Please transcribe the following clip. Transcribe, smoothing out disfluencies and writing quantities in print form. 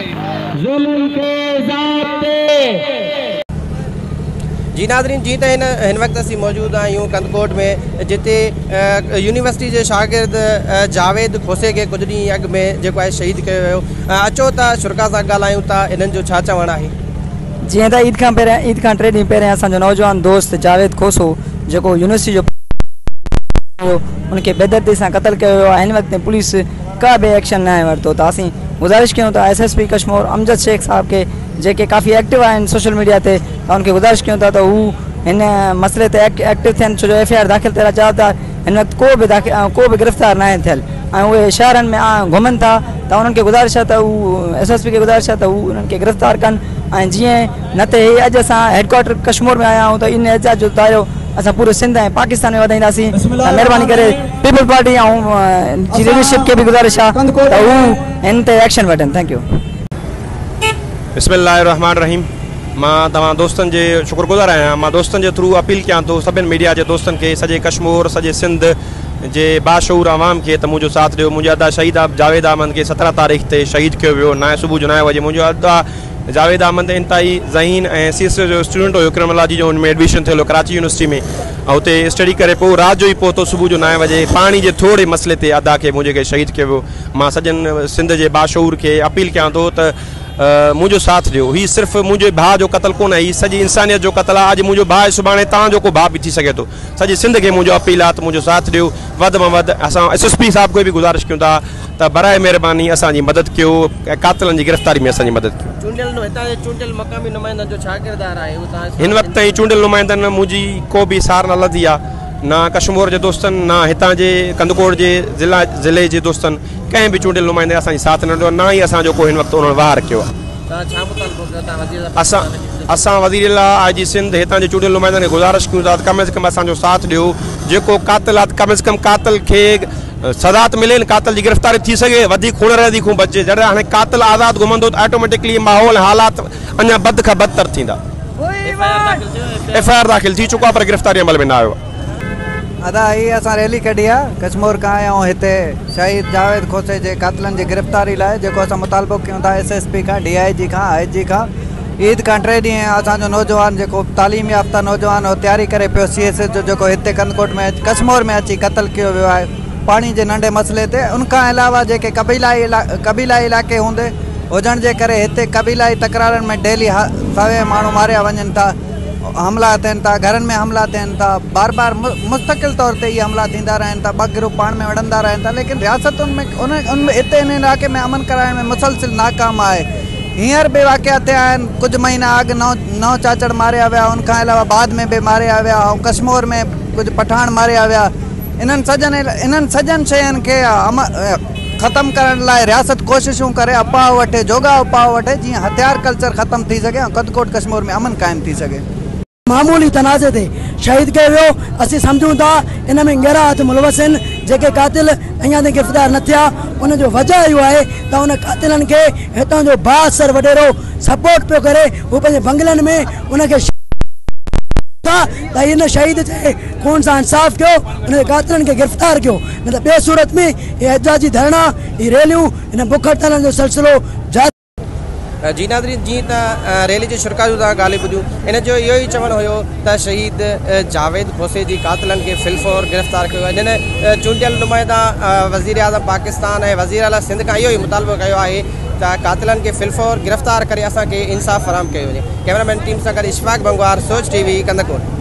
जुल्म के ज़ाब्ते। जी नाज़रीन, जी तो इन वक्त असी मौजूद आहियूं कंदकोट में, जिते यूनिवर्सिटी के शागिर्द जावेद खोसे के कुछ ॾींहं अॻु में जेको आहे शहीद कयो वियो। अचो था शुरा सां ॻाल्हायूं था, इन्हनि जो छा चवणु आहे। जीअं त ईद खां 3 ॾींहं पहिरियों असांजो नौजवान दोस्त जावेद खोसो जेको यूनिवर्सिटी जो उनके बेदर्दी सां क़त्ल कयो वियो आहे। हिन वक़्त पुलिस का बि एक्शन न वरितो। त असीं गुज़ारिश कयूं था SSP कश्मीर अमजद शेख साहब के, जेके काफ़ी एक्टिव आहिनि सोशल मीडिया ते, त उनखे गुज़ारिश कयूं था त हू हिन मसइले ते एक्टिव थियनि, छो जो FIR दाख़िल थियल चयो था हिन वक़्त को बि गिरफ़्तार न आहे थियल ऐं उहे शहरनि में घुमनि था। त उन्हनि खे गुज़ारिश आहे त हू SSP खे गुज़ारिश आहे त हू उन्हनि खे गिरफ़्तार कनि। ऐं जीअं न त हे अॼु असां हेडक्वार्टर कश्मीर में आया आहियूं, त इन एहतिजाज जो दायरो असां पूरे सिंध ऐं पाकिस्तान में वधाईंदासीं। महिरबानी करे पीपल पार्टी ऐं जी लीडरशिप खे बि गुज़ारिश आहे त हू हिन ते एक्शन वठनि। Thank U. बिस्मिल्लाहिर्रहमानिर्रहीम। मां तव्हां दोस्तनि जे शुक्रगुज़ार आहियां। मां दोस्तनि जे थ्रू अपील कयां थो सभिनि मीडिया जे दोस्तनि खे, सॼे कश्मीर सॼे सिंध जे बाशऊर आवाम खे, त मुंहिंजो साथ ॾियो। मुंहिंजा अदा शहीद जावेद अहमद खे 17 तारीख़ ते शहीद कयो वियो, सुबुह जो 9 बजे। मुंहिंजो अदा जावेद अहमद इंतहाई ज़हीन ऐं CS जो स्टूडेंट हुयो, क्रिमिनोलॉजी जो हुन में एडमिशन थियो कराची यूनिवर्सिटी में, ऐं हुते स्टडी करे पोइ राति जो ई पहुतो सुबुह जो 9 बजे। पाणी जे थोरे मसइले ते अदा खे मुंहिंजे खे शहीद कयो वियो। मां सॼनि सिंध जे बाशऊर खे अपील कयां थो त मुझे साथ दियो। ही सिर्फ मुझे भाउ जो कत्ल कोन, ही सॼी इंसानियत जो कत्ल आहे। अॼु मुंहिंजो भाउ सुभाणे तव्हांजो को भाउ बि थी सघे थो। सॼे सिंध खे मुंहिंजो अपील आहे त मुंहिंजो साथ ॾियो। वधि में वधि असां SSP साहब खे बि गुज़ारिश कयूं था त बराए महिरबानी असांजी मदद कयो, कातिलनि जी गिरफ़्तारी में असांजी मदद कयो। चूंडियल मक़ामी नुमाइंदनि जो छा किरदारु आहे? हिन वक़्त ताईं चूंडियल नुमाइंदनि में मुंहिंजी को बि सार न लधी आहे, ना कश्मीर जे दोस्तनि, ना हितां जे कंदकोट जे ज़िले जे दोस्तनि, कंहिं बि चूंडियल नुमाइंदे असांजी साथ न ॾिनो, ना ई असांजो को हिन वक़्तु उन्हनि वार कयो आहे। असां वज़ीर IG सिंध हितां जे चूंडियल नुमाइंदनि खे गुज़ारिश कयूं था त कम से कम असांजो साथ ॾियो। जेको कातिल आहे कम से कम कातिल खे सज़ा त मिले, कातिल जी गिरफ़्तारी थी सघे, वधीक खून रहिजी खून बचे। जॾहिं हाणे कातिल आज़ादु घुमंदो त ऑटोमेटिकली माहौल हालात अञा बद खां बदतर थींदा। FIR दाख़िल थी चुको आहे पर गिरफ़्तारी अमल में न आयो आहे। अदा ही असां रैली कढी आहे कश्मीर खां आया आहियूं हिते शहीद जावेद खोसे जे कातिलनि जी गिरफ़्तारी लाइ, जेको असां मुतालबो कयूं था SSP खां, DIG खां, IG खां। ईद खां 3 ॾींहं असांजो नौजवान जेको तालीम याफ़्ता नौजवान हो तयारी करे पियो CS जो, जेको हिते कंदकोट में कश्मीर में अची क़त्ल कयो वियो आहे पाणी जे नंढे मसइले ते। उनखां अलावा जेके कबीलाई इलाइक़े हूंदे हुजण जे करे हिते कबीलाई तकरारनि में डेली सवे माण्हू मारिया वञनि था, हमला थियनि था, घरनि में हमला थियनि था, बार बार मुस्तक़िल तौर ते ये हमला थींदा रहनि था, ॿ ग्रुप पाण में विढ़ंदा रहनि था। लेकिन रियासतुनि में उन हिते इन इलाइक़े में अमन कराइण में मुसलसिल नाकाम आहे। हींअर बि वाक़िया थिया आहिनि, कुझु महीना अॻु नौ चाचड़ मारिया विया, उनखां अलावा बाद में बि मारिया विया, ऐं कश्मीर में कुझु पठान मारिया विया। इन्हनि सॼनि शयुनि खे ख़तमु करण लाइ रियासत कोशिशूं करे, अपाह वठे, जोगा अपाह वठे, जीअं हथियार कल्चर ख़तमु थी सघे ऐं कंदकोट कश्मीर में अमन क़ाइमु थी सघे। मामूली तनाज़े ते शहीद कयो वियो। असीं सम्झूं था इन में गहरा हथ मुलवस आहिनि, जेके कातिल अञा ताईं गिरफ़्तार न थिया। उनजो वजह इहो आहे त उन कातिलनि खे हितां जो बासर वॾेरो सपोर्ट पियो करे, हू पंहिंजे बंगलनि में उनखे त इन शहीद जे खून सां इंसाफ़ कयो, उन कातिलनि खे गिरफ़्तार कयो। न त ॿिए सूरत में इहे एहतिजाजी धरना, इहे रैलियूं, इन बुख हड़तालनि जो सिलसिलो जारी। जी नाज़रीन, जी त रैली जे शुरा जो तव्हां ॻाल्हि ॿुधियूं, इन जो इहो ई चवणु हुयो त शहीद जावेद खोसे जी कातिलनि खे फिलफौर गिरफ़्तार कयो आहे। हिन चूंडियल नुमाइंदा वज़ीर आज़म पाकिस्तान ऐं वज़ीर आला सिंध खां इहो ई मुतालबो कयो आहे त कातिलनि खे फिलफौर गिरफ़्तार करे असांखे इंसाफ़ फ़राहम कयो वञे। कैमरामैन टीम सां गॾु इशफाक बंगवार, सोच TV, कंदकोट।